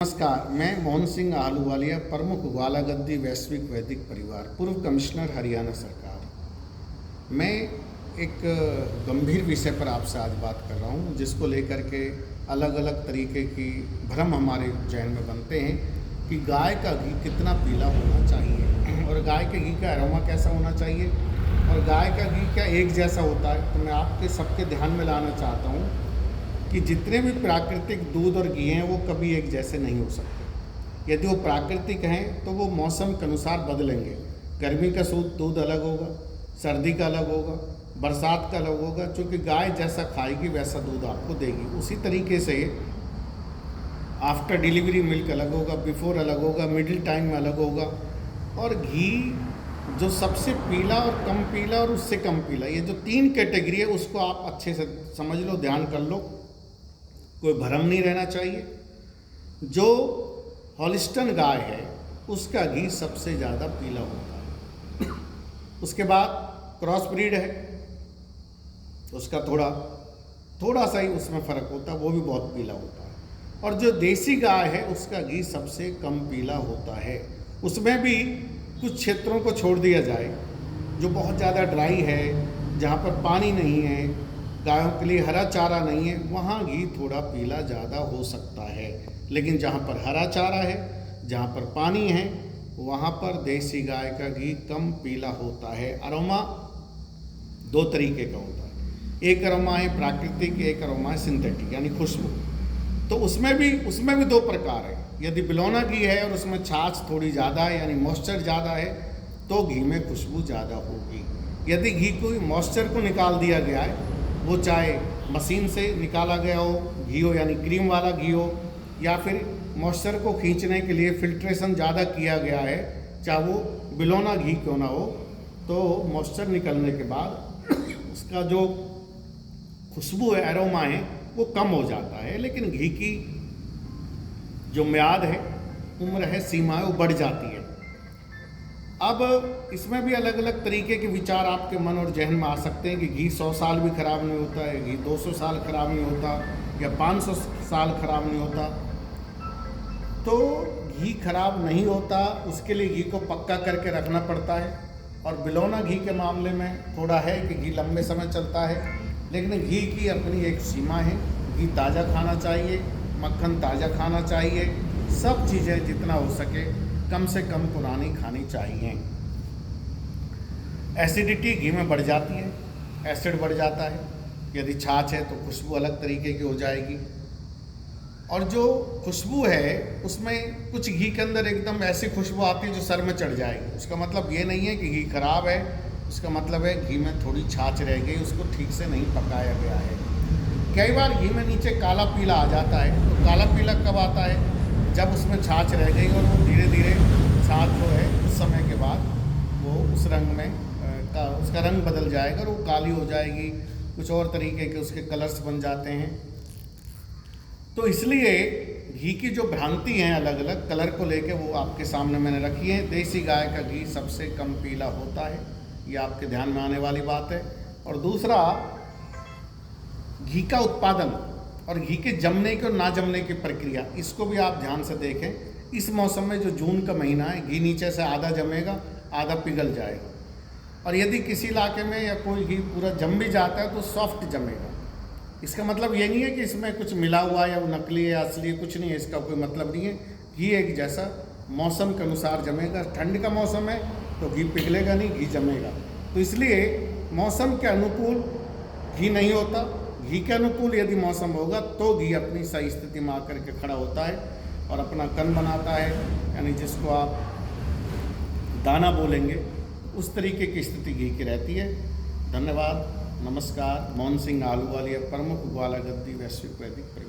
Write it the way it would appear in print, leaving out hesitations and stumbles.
नमस्कार, मैं मोहन सिंह आहलूवालिया, प्रमुख ग्वाला गद्दी वैश्विक वैदिक परिवार, पूर्व कमिश्नर हरियाणा सरकार। मैं एक गंभीर विषय पर आपसे आज बात कर रहा हूँ, जिसको लेकर के अलग अलग तरीके की भ्रम हमारे जहन में बनते हैं कि गाय का घी कितना पीला होना चाहिए और गाय के घी का अरोमा कैसा होना चाहिए और गाय का घी क्या एक जैसा होता है। तो मैं आपके सबके ध्यान में लाना चाहता हूँ कि जितने भी प्राकृतिक दूध और घी हैं वो कभी एक जैसे नहीं हो सकते। यदि वो प्राकृतिक हैं तो वो मौसम के अनुसार बदलेंगे। गर्मी का दूध अलग होगा, सर्दी का अलग होगा, बरसात का अलग होगा, क्योंकि गाय जैसा खाएगी वैसा दूध आपको देगी। उसी तरीके से आफ्टर डिलीवरी मिल्क अलग होगा, बिफोर अलग होगा, मिडिल टाइम में अलग होगा। और घी जो सबसे पीला और कम पीला और उससे कम पीला, ये जो तीन कैटेगरी है उसको आप अच्छे से समझ लो, ध्यान कर लो, कोई भ्रम नहीं रहना चाहिए। जो हॉलिस्टन गाय है उसका घी सबसे ज़्यादा पीला होता है। उसके बाद क्रॉस ब्रीड है, उसका थोड़ा सा ही उसमें फ़र्क होता है, वो भी बहुत पीला होता है। और जो देसी गाय है उसका घी सबसे कम पीला होता है। उसमें भी कुछ क्षेत्रों को छोड़ दिया जाए जो बहुत ज़्यादा ड्राई है, जहाँ पर पानी नहीं है, गायों के लिए हरा चारा नहीं है, वहाँ घी थोड़ा पीला ज़्यादा हो सकता है। लेकिन जहाँ पर हरा चारा है, जहाँ पर पानी है, वहाँ पर देसी गाय का घी कम पीला होता है। अरोमा दो तरीके का होता है, एक अरोमा है प्राकृतिक, एक अरोमा है सिंथेटिक यानी खुशबू। तो उसमें भी दो प्रकार है। यदि बिलौना घी है और उसमें छाछ थोड़ी ज़्यादा है यानी मॉइस्चर ज़्यादा है तो घी में खुशबू ज़्यादा होगी। यदि घी को मॉइस्चर को निकाल दिया गया है, वो चाहे मशीन से निकाला गया हो घी हो यानी क्रीम वाला घी हो, या फिर मॉइस्चर को खींचने के लिए फिल्ट्रेशन ज़्यादा किया गया है, चाहे वो बिलौना घी क्यों ना हो, तो मॉइस्चर निकलने के बाद उसका जो खुशबू है, एरोमा है, वो कम हो जाता है। लेकिन घी की जो म्याद है, उम्र है, सीमा है, वो बढ़ जाती है। अब इसमें भी अलग अलग तरीके के विचार आपके मन और जहन में आ सकते हैं कि घी 100 साल भी ख़राब नहीं होता है, घी 200 साल ख़राब नहीं होता, या 500 साल ख़राब नहीं होता। तो घी ख़राब नहीं होता, उसके लिए घी को पक्का करके रखना पड़ता है। और बिलौना घी के मामले में थोड़ा है कि घी लंबे समय चलता है, लेकिन घी की अपनी एक सीमा है। घी ताज़ा खाना चाहिए, मक्खन ताज़ा खाना चाहिए, सब चीज़ें जितना हो सके कम से कम पुरानी खानी चाहिए। एसिडिटी घी में बढ़ जाती है, एसिड बढ़ जाता है। यदि छाछ है तो खुशबू अलग तरीके की हो जाएगी। और जो खुशबू है उसमें कुछ घी के अंदर एकदम ऐसी खुशबू आती है जो सर में चढ़ जाएगी। उसका मतलब ये नहीं है कि घी खराब है, उसका मतलब है घी में थोड़ी छाछ रह गई, उसको ठीक से नहीं पकाया गया है। कई बार घी में नीचे काला पीला आ जाता है। तो काला पीला कब आता है? जब उसमें छाछ रह गई और वो धीरे धीरे छाछ जो है कुछ समय के बाद वो उस रंग में उसका रंग बदल जाएगा और वो काली हो जाएगी, कुछ और तरीके के उसके कलर्स बन जाते हैं। तो इसलिए घी की जो भ्रांति हैं अलग अलग कलर को लेके, वो आपके सामने मैंने रखी है। देसी गाय का घी सबसे कम पीला होता है, ये आपके ध्यान में आने वाली बात है। और दूसरा, घी का उत्पादन और घी के जमने की और ना जमने की प्रक्रिया, इसको भी आप ध्यान से देखें। इस मौसम में जो जून का महीना है, घी नीचे से आधा जमेगा, आधा पिघल जाएगा। और यदि किसी इलाके में या कोई घी पूरा जम भी जाता है तो सॉफ्ट जमेगा। इसका मतलब ये नहीं है कि इसमें कुछ मिला हुआ है या वो नकली है या असली है, कुछ नहीं है, इसका कोई मतलब नहीं है। घी एक जैसा मौसम के अनुसार जमेगा। ठंड का मौसम है तो घी पिघलेगा नहीं, घी जमेगा। तो इसलिए मौसम के अनुकूल घी नहीं होता। घी के अनुकूल यदि मौसम होगा तो घी अपनी सही स्थिति में आकर के खड़ा होता है और अपना कण बनाता है, यानी जिसको आप दाना बोलेंगे, उस तरीके की स्थिति घी की रहती है। धन्यवाद, नमस्कार। मोहन सिंह आहलूवालिया, प्रमुख ग्वाला गद्दी वैश्विक वैदिक परिवार।